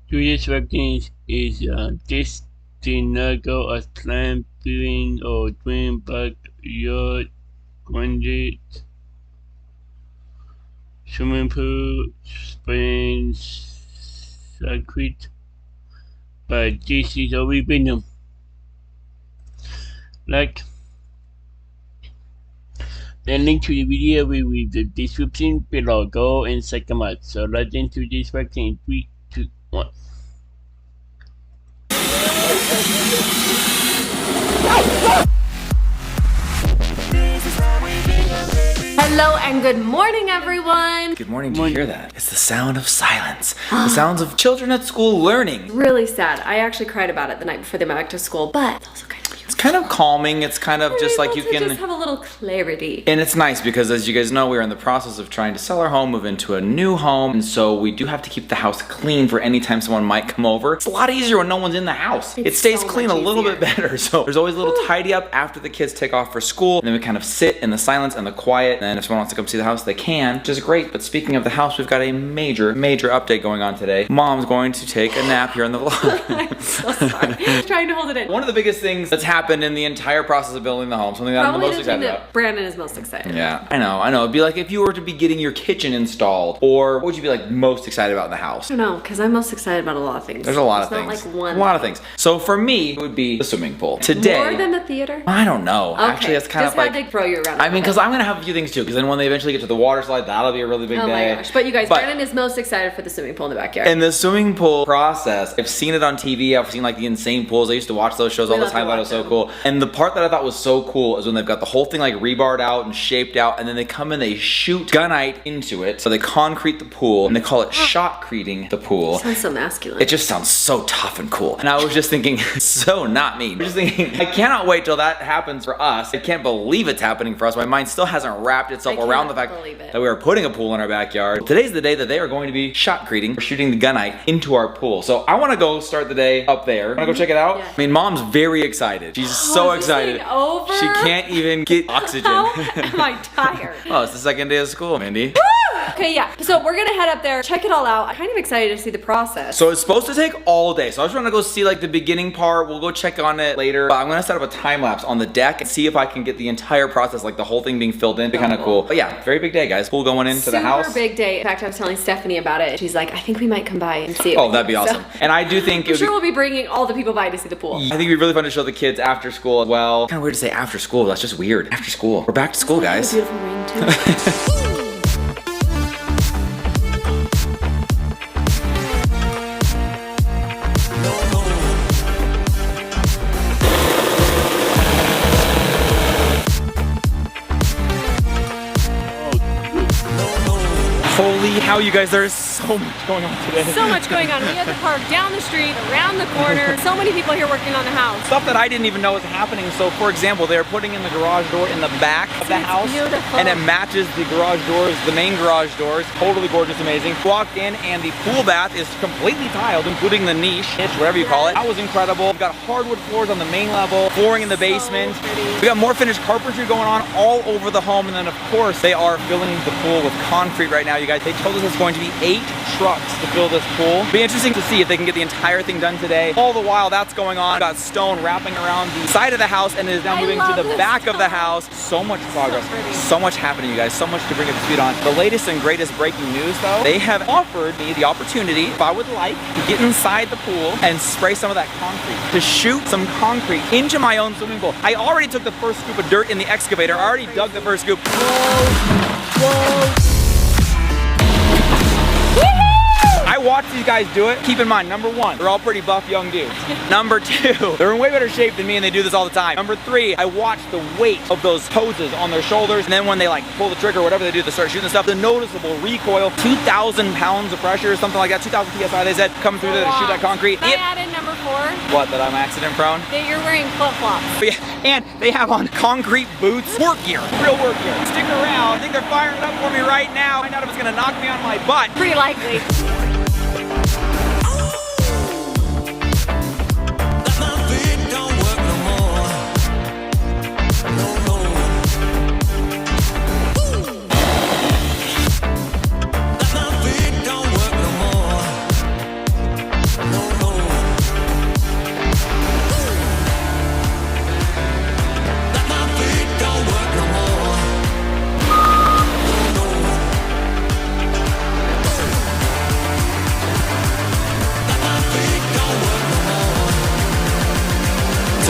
Today's working is this go a trampoline or dream backyard grounded swimming pool, springs, circuit, but this is a rhythm. Like the link to the video will be in the description below. Go and check them out. So let's into this working in 3, 2, 1. Hello and good morning, everyone. Good morning. Do you hear that? It's the sound of silence. The sounds of children at school learning. Really sad. I actually cried about it the night before they went back to school, but it's also kind of cute. It's kind of calming. It's kind of just like you can just have a little clarity. And it's nice because, as you guys know, we're in the process of trying to sell our home, move into a new home, and so we do have to keep the house clean for any time someone might come over. It's a lot easier when no one's in the house. It stays clean a little bit better. So there's always a little tidy up after the kids take off for school, and then we kind of sit in the silence and the quiet, and then if someone wants to come see the house, they can, which is great. But speaking of the house, we've got a major update going on today. Mom's going to take a nap here in the vlog. I'm so sorry. I'm trying to hold it in. One of the biggest things that's happened in the entire process of building the home, something that I'm the most excited about. Brandon is most excited. Yeah, I know. It'd be like if you were to be getting your kitchen installed, or what would you be like most excited about in the house? I don't know, because I'm most excited about a lot of things. There's a lot of things. things. Not like one. A lot of things. So for me, it would be the swimming pool. Today. More than the theater? I don't know. Okay. Actually, that's kind just of like. had to throw you around. I mean, because I'm gonna have a few things too. Because then when they eventually get to the water slide, that'll be a really big day. Oh my gosh! But you guys, Brandon is most excited for the swimming pool in the backyard. And the swimming pool process, I've seen it on TV. I've seen like the insane pools. I used to watch those shows all the time. That was so cool. And the part that I thought was so cool is when they've got the whole thing like rebarred out and shaped out, and then they come in, they shoot gunite into it. So they concrete the pool, and they call it shotcreting the pool. It sounds so masculine. It just sounds so tough and cool. And I was just thinking, so not me. I'm just thinking, I cannot wait till that happens for us. I can't believe it's happening for us. My mind still hasn't wrapped itself around the fact that we are putting a pool in our backyard. Today's the day that they are going to be shotcreting or shooting the gunite into our pool. So I want to go start the day up there. Want to go check it out? Yeah. I mean, Mom's very excited. She's so excited. Over? She can't even get oxygen. How am I tired? Oh, it's the second day of school, Mindy. Okay, yeah. So we're gonna head up there, check it all out. I'm kind of excited to see the process. So it's supposed to take all day. So I just want to go see like the beginning part. We'll go check on it later. But I'm gonna set up a time lapse on the deck and see if I can get the entire process, like the whole thing being filled in. It'd be kind of cool. But yeah, very big day, guys. Pool going into the house. Super big day. In fact, I was telling Stephanie about it. She's like, I think we might come by and see it. Oh, that'd be awesome. And I do think I'm sure we'll be bringing all the people by to see the pool. I think it'd be really fun to show the kids after school as well. Kind of weird to say after school. That's just weird. After school. We're back to school, guys. Beautiful ring too. Holy how you guys, there's so much going on today. So much going on. We had to park down the street, around the corner. So many people here working on the house. Stuff that I didn't even know was happening. So for example, they're putting in the garage door in the back of the house. Beautiful. And it matches the garage doors, the main garage doors. Totally gorgeous, amazing. Walked in and the pool bath is completely tiled, including the niche, whatever you call it. That was incredible. We've got hardwood floors on the main level, flooring in the basement. We got more finished carpentry going on all over the home. And then of course, they are filling the pool with concrete right now, you guys. They told us it's going to be 8 trucks to fill this pool. Be interesting to see if they can get the entire thing done today. All the while that's going on, we've got stone wrapping around the side of the house, and it is now moving to the back of the house. So much progress, so much happening, you guys, so much to bring up to speed on. The latest and greatest breaking news though, they have offered me the opportunity, if I would like, to get inside the pool and spray some of that concrete, to shoot some concrete into my own swimming pool. I already took the first scoop of dirt in the excavator. I already dug the first scoop. Whoa, whoa. I watched these guys do it. Keep in mind, number 1, they're all pretty buff young dudes. Number 2, they're in way better shape than me and they do this all the time. Number 3, I watched the weight of those hoses on their shoulders, and then when they like pull the trigger, whatever they do, they start shooting stuff, the noticeable recoil, 2,000 pounds of pressure, something like that, 2,000 PSI they said, coming through there to shoot that concrete. Can I add in number 4? What, that I'm accident prone? That you're wearing flip-flops. Yeah, and they have on concrete boots, work gear, real work gear. Stick around, I think they're firing it up for me right now. Find out if it's gonna knock me on my butt. Pretty likely.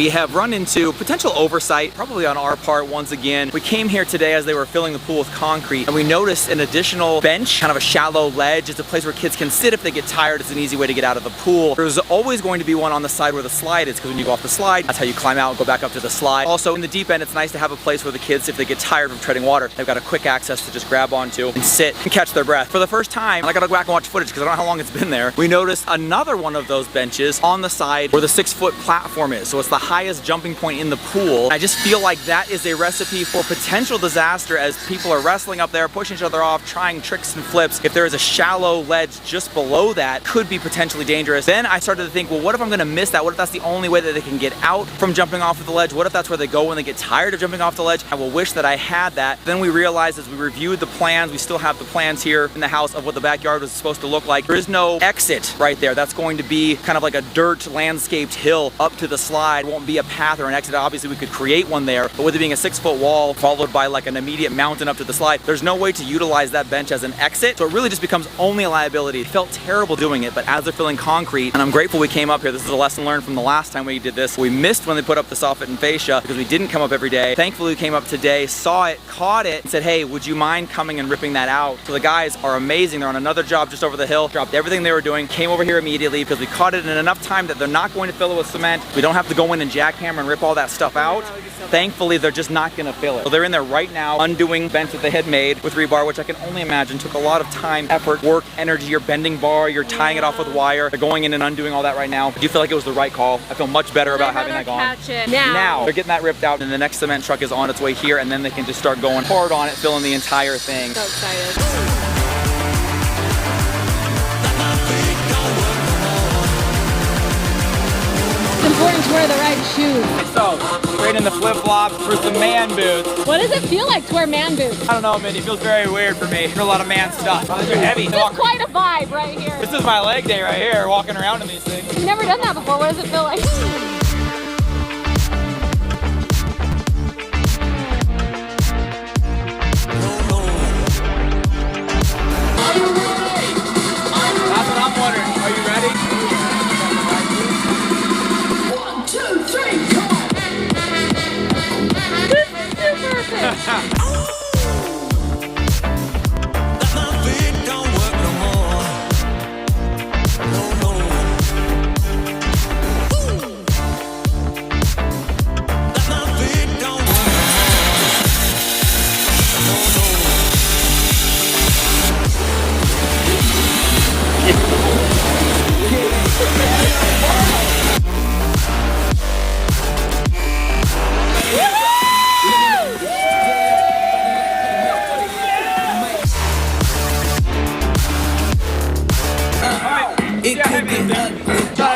we have run into potential oversight, probably on our part once again. We came here today as they were filling the pool with concrete, and we noticed an additional bench, kind of a shallow ledge. It's a place where kids can sit if they get tired. It's an easy way to get out of the pool. There's always going to be one on the side where the slide is, because when you go off the slide, that's how you climb out and go back up to the slide. Also, in the deep end, it's nice to have a place where the kids, if they get tired from treading water, they've got a quick access to just grab onto and sit and catch their breath. For the first time, I gotta go back and watch footage because I don't know how long it's been there. We noticed another one of those benches on the side where the 6-foot platform is. So it's the highest jumping point in the pool. I just feel like that is a recipe for potential disaster as people are wrestling up there, pushing each other off, trying tricks and flips. If there is a shallow ledge just below that, could be potentially dangerous. Then I started to think, well, what if I'm gonna miss that? What if that's the only way that they can get out from jumping off of the ledge? What if that's where they go when they get tired of jumping off the ledge? I will wish that I had that. Then we realized as we reviewed the plans, we still have the plans here in the house of what the backyard was supposed to look like. There is no exit right there. That's going to be kind of like a dirt landscaped hill up to the slide. It won't be a path or an exit. Obviously we could create one there, but with it being a 6-foot wall followed by like an immediate mountain up to the slide, there's no way to utilize that bench as an exit. So it really just becomes only a liability. It felt terrible doing it, but as they're filling concrete, and I'm grateful we came up here. This is a lesson learned from the last time we did this. We missed when they put up the soffit and fascia because we didn't come up every day. Thankfully we came up today, saw it, caught it, and said, hey, would you mind coming and ripping that out? So the guys are amazing. They're on another job just over the hill, dropped everything they were doing, came over here immediately because we caught it in enough time that they're not going to fill it with cement. We don't have to go in and jackhammer and rip all that stuff out. Thankfully, they're just not gonna fill it. So they're in there right now, undoing bench that they had made with rebar, which I can only imagine took a lot of time, effort, work, energy. You're bending bar, you're tying it off with wire. They're going in and undoing all that right now. I do feel like it was the right call. I feel much better about having that gone. Catch it now. They're getting that ripped out, and the next cement truck is on its way here, and then they can just start going hard on it, filling the entire thing. So excited. It's important to wear the right shoes. So, straight in the flip-flops for some man boots. What does it feel like to wear man boots? I don't know, Mindy, it feels very weird for me. For a lot of man stuff. They're heavy. This is quite a vibe right here. This is my leg day right here, walking around in these things. I've never done that before. What does it feel like? That's what I'm wondering. Are you ready? 1, 2, 3, come on! This is too perfect.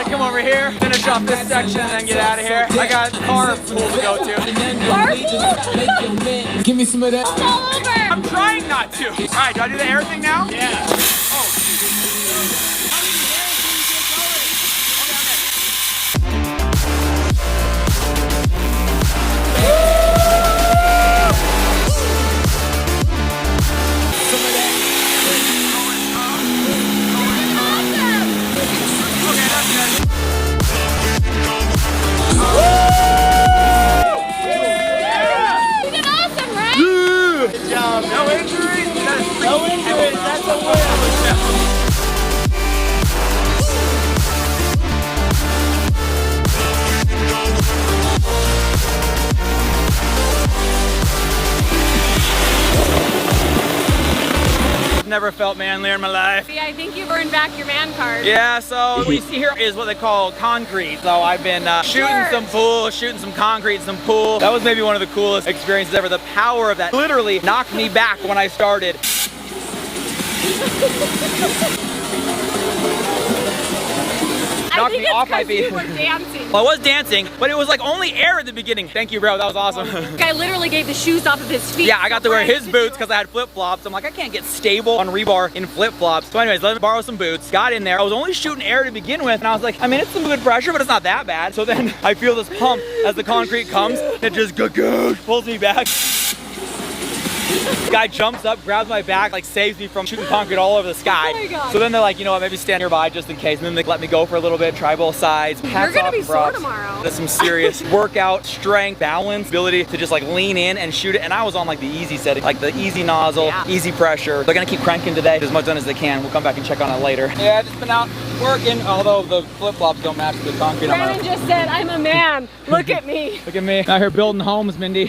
Come over here, finish off this section, and then get out of here. I got car pool to go to. Give me some of that. All over. I'm trying not to. All right, do I do the air thing now? Yeah. No injuries? No injuries, that's a win. Never felt manlier in my life. See, I think you earned back your man card. Yeah, so what you see here is what they call concrete. So I've been shooting some pool, shooting some concrete, some pool. That was maybe one of the coolest experiences ever. The power of that literally knocked me back when I started. Knocked me off my feet. You were dancing. Well, I was dancing, but it was like only air at the beginning. Thank you, bro. That was awesome. This guy literally gave the shoes off of his feet. Yeah, I got to wear his boots because I had flip-flops. I'm like, I can't get stable on rebar in flip-flops. So anyways, let me borrow some boots. Got in there. I was only shooting air to begin with, and I was like, I mean, it's some good pressure, but it's not that bad. So then I feel this pump as the concrete comes. It just pulls me back. Guy jumps up, grabs my back, like saves me from shooting concrete all over the sky. Oh my God. So then they're like, you know what, maybe stand nearby just in case. And then they let me go for a little bit, try both sides. You're gonna be sore tomorrow. That's some serious workout, strength, balance, ability to just like lean in and shoot it. And I was on like the easy setting, like the easy nozzle, easy pressure. They're gonna keep cranking today, as much done as they can. We'll come back and check on it later. Yeah, I've just been out working, although the flip-flops don't match the concrete. Brandon just said, I'm a man. Look at me. Look at me, out here building homes, Mindy.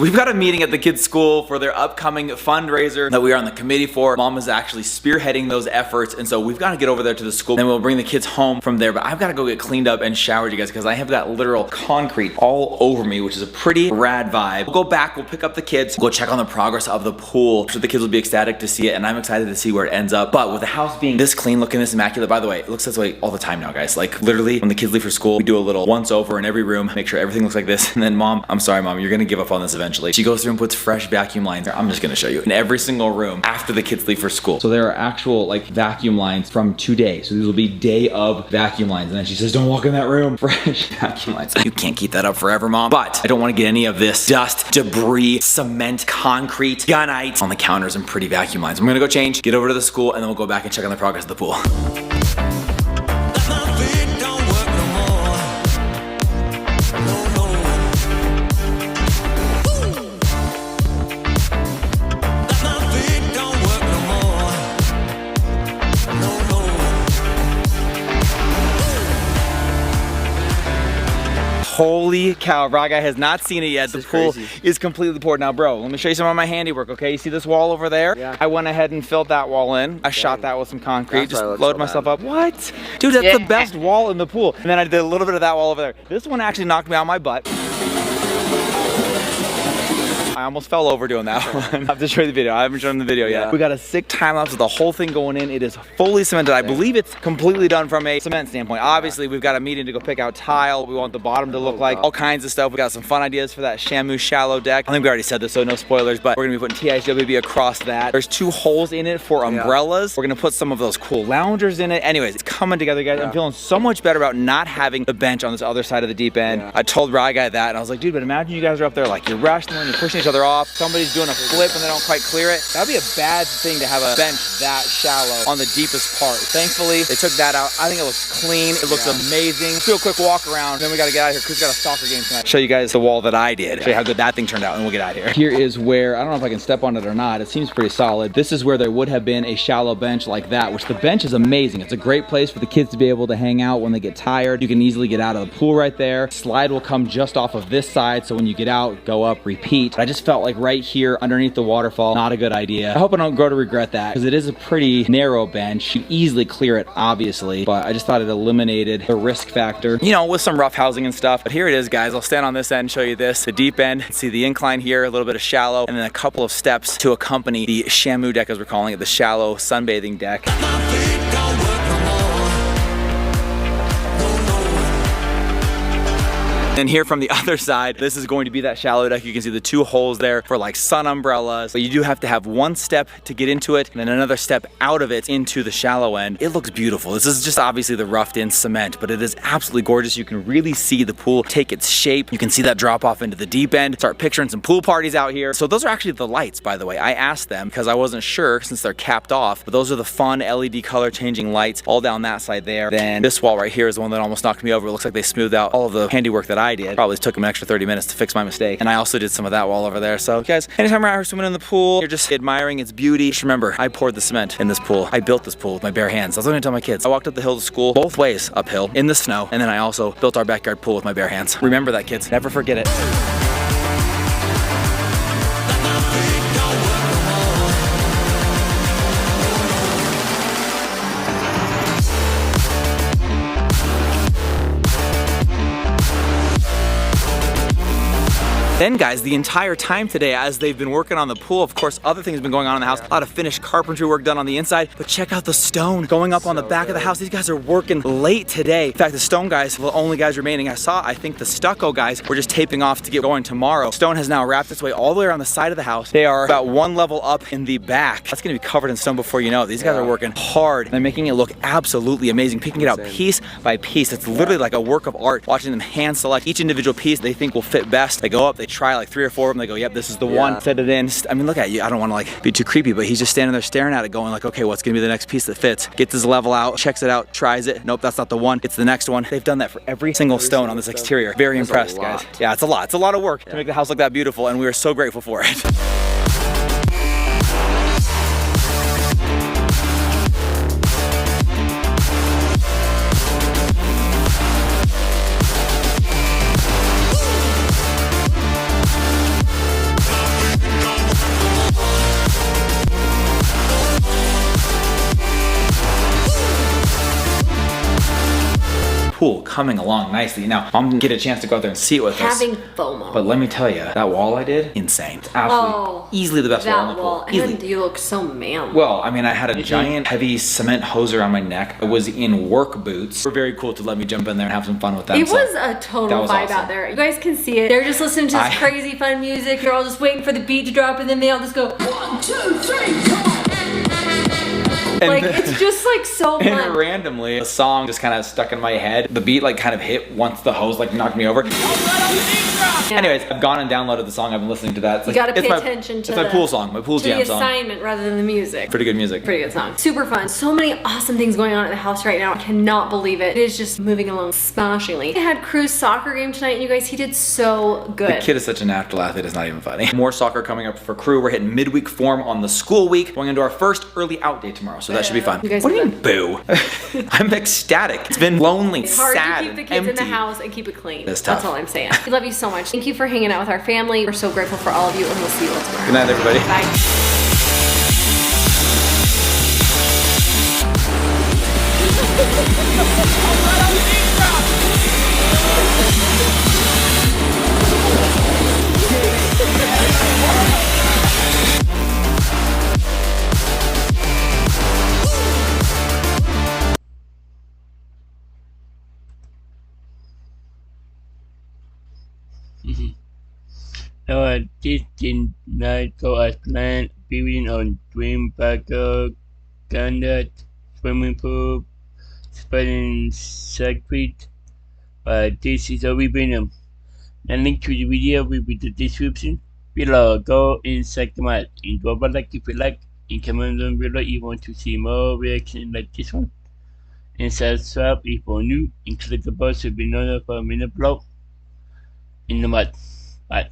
We've got a meeting at the kids' school for their upcoming fundraiser that we are on the committee for. Mom is actually spearheading those efforts, and so we've got to get over there to the school, and we'll bring the kids home from there. But I've got to go get cleaned up and showered, you guys, because I have got literal concrete all over me, which is a pretty rad vibe. We'll go back, we'll pick up the kids, go check on the progress of the pool. So the kids will be ecstatic to see it, and I'm excited to see where it ends up. But with the house being this clean looking, this immaculate, by the way, it looks this way all the time now, guys. Like literally, when the kids leave for school, we do a little once over in every room, make sure everything looks like this. And then Mom, I'm sorry, Mom, you're gonna give up on this eventually. She goes through and puts fresh vacuum lines. I'm just gonna show you in every single room after the kids leave for school. So there are actual like vacuum lines from today. So these will be day of vacuum lines. And then she says, don't walk in that room. Fresh vacuum lines. You can't keep that up forever, Mom. But I don't want to get any of this dust, debris, cement, concrete, gunite on the counters and pretty vacuum lines. I'm gonna go change, get over to the school, and then we'll go back and check on the progress of the pool. Holy cow, Rock Guy has not seen it yet. The pool is completely poured. Now, bro, let me show you some of my handiwork, okay? You see this wall over there? Yeah. I went ahead and filled that wall in. I shot that with some concrete, just loaded myself up. What? Dude, that's the best wall in the pool. And then I did a little bit of that wall over there. This one actually knocked me on my butt. I almost fell over doing that one. I have to show you the video. I haven't shown the video yet. We got a sick time lapse of the whole thing going in. It is fully cemented. I believe it's completely done from a cement standpoint. Obviously, we've got a meeting to go pick out tile. We want the bottom to look like all kinds of stuff. We got some fun ideas for that Shamu shallow deck. I think we already said this, so no spoilers, but we're gonna be putting THWB across that. There's 2 holes in it for umbrellas. We're gonna put some of those cool loungers in it. Anyways, it's coming together, guys. I'm feeling so much better about not having the bench on this other side of the deep end. I told Rye Guy that, and I was like, dude, but imagine you guys are up there like you're wrestling, you're pushing each other off. Somebody's doing a flip and they don't quite clear it. That'd be a bad thing to have a bench that shallow on the deepest part. Thankfully, they took that out. I think it looks clean. It looks amazing. Let's do a quick walk around. Then we gotta get out of here because we got a soccer game tonight. Show you guys the wall that I did. Show you how good that thing turned out, and we'll get out of here. Here is where, I don't know if I can step on it or not. It seems pretty solid. This is where there would have been a shallow bench like that, which the bench is amazing. It's a great place for the kids to be able to hang out when they get tired. You can easily get out of the pool right there. Slide will come just off of this side, so when you get out, go up, repeat. But I just felt like right here underneath the waterfall, not a good idea. I hope I don't grow to regret that, because it is a pretty narrow bench. You easily clear it, obviously, but I just thought it eliminated the risk factor, you know, with some rough housing and stuff. But here it is, guys. I'll stand on this end and show you this. The deep end, see the incline here, a little bit of shallow, and then a couple of steps to accompany the Shamu deck, as we're calling it, the shallow sunbathing deck. And here from the other side, this is going to be that shallow deck. You can see the 2 holes there for like sun umbrellas. But you do have to have 1 step to get into it and then another step out of it into the shallow end. It looks beautiful. This is just obviously the roughed in cement, but it is absolutely gorgeous. You can really see the pool take its shape. You can see that drop off into the deep end. Start picturing some pool parties out here. So those are actually the lights, by the way. I asked them because I wasn't sure since they're capped off, but those are the fun LED color changing lights all down that side there. Then this wall right here is the one that almost knocked me over. It looks like they smoothed out all of the handiwork that I did. Probably took them an extra 30 minutes to fix my mistake. And I also did some of that wall over there. So guys, anytime we're out here swimming in the pool, you're just admiring its beauty. Just remember, I poured the cement in this pool. I built this pool with my bare hands. That's what I tell my kids. I walked up the hill to school, both ways uphill, in the snow. And then I also built our backyard pool with my bare hands. Remember that, kids. Never forget it. Then guys, the entire time today as they've been working on the pool, of course other things have been going on in the house, a lot of finished carpentry work done on the inside, but check out the stone going up on the back of the house. These guys are working late today. In fact, the stone guys, the only guys remaining I saw, I think the stucco guys were just taping off to get going tomorrow. Stone has now wrapped its way all the way around the side of the house. They are about one level up in the back. That's gonna be covered in stone before you know it. These guys are working hard. They're making it look absolutely amazing, picking it out piece by piece. It's literally like a work of art, watching them hand select each individual piece they think will fit best. They go up, they try like 3 or 4 of them, they go, yep, this is the one, set it in. I mean, look at you. I don't wanna like be too creepy, but he's just standing there staring at it going like, okay, what's gonna be the next piece that fits? Gets his level out, checks it out, tries it. Nope, that's not the one. It's the next one. They've done that for every single stone on this exterior. Very impressed, guys. Yeah, it's a lot. It's a lot of work to make the house look that beautiful, and we are so grateful for it. Pool coming along nicely. Now, I'm gonna get a chance to go out there and see it with us. Having FOMO. But let me tell you, that wall I did, insane. It's absolutely, easily the best wall in the pool. And you look so manly. Well, I mean, I had a giant, heavy cement hose around my neck. I was in work boots. They were very cool to let me jump in there and have some fun with them. It was a total vibe out there. You guys can see it. They're just listening to this crazy fun music. They're all just waiting for the beat to drop, and then they all just go 1, 2, 3, come on. Like, it's just like so fun. And randomly, a song just kind of stuck in my head. The beat like kind of hit once the hose like knocked me over. Yeah. Anyways, I've gone and downloaded the song. I've been listening to that. It's you like, gotta pay attention to it's my pool song, my pool jam the song. assignment rather than the music. Pretty good music. Pretty good song. Super fun. So many awesome things going on at the house right now. I cannot believe it. It is just moving along smashingly. I had Crew's soccer game tonight, and you guys, he did so good. The kid is such a natural athlete, it's not even funny. More soccer coming up for Crew. We're hitting midweek form on the school week. Going into our first early out day tomorrow, so that should be fun. You guys what do you mean, boo? I'm ecstatic. It's been lonely, it's hard sad, to keep the kids empty. in the house and keep it clean. It's tough. That's all I'm saying. We love you so much. Thank you for hanging out with our family. We're so grateful for all of you, and we'll see you all tomorrow. Good night, everybody. Bye. This did not go as planned. Building on Dream Parker, Gunite, swimming pool, spelling circuit. But this is how we bring them. The link to the video will be in the description below. Go and check them out. And drop a like if you like. And comment down below if you want to see more reactions like this one. And subscribe if you're new. And click the bell to be notified when I upload in the mud. Bye.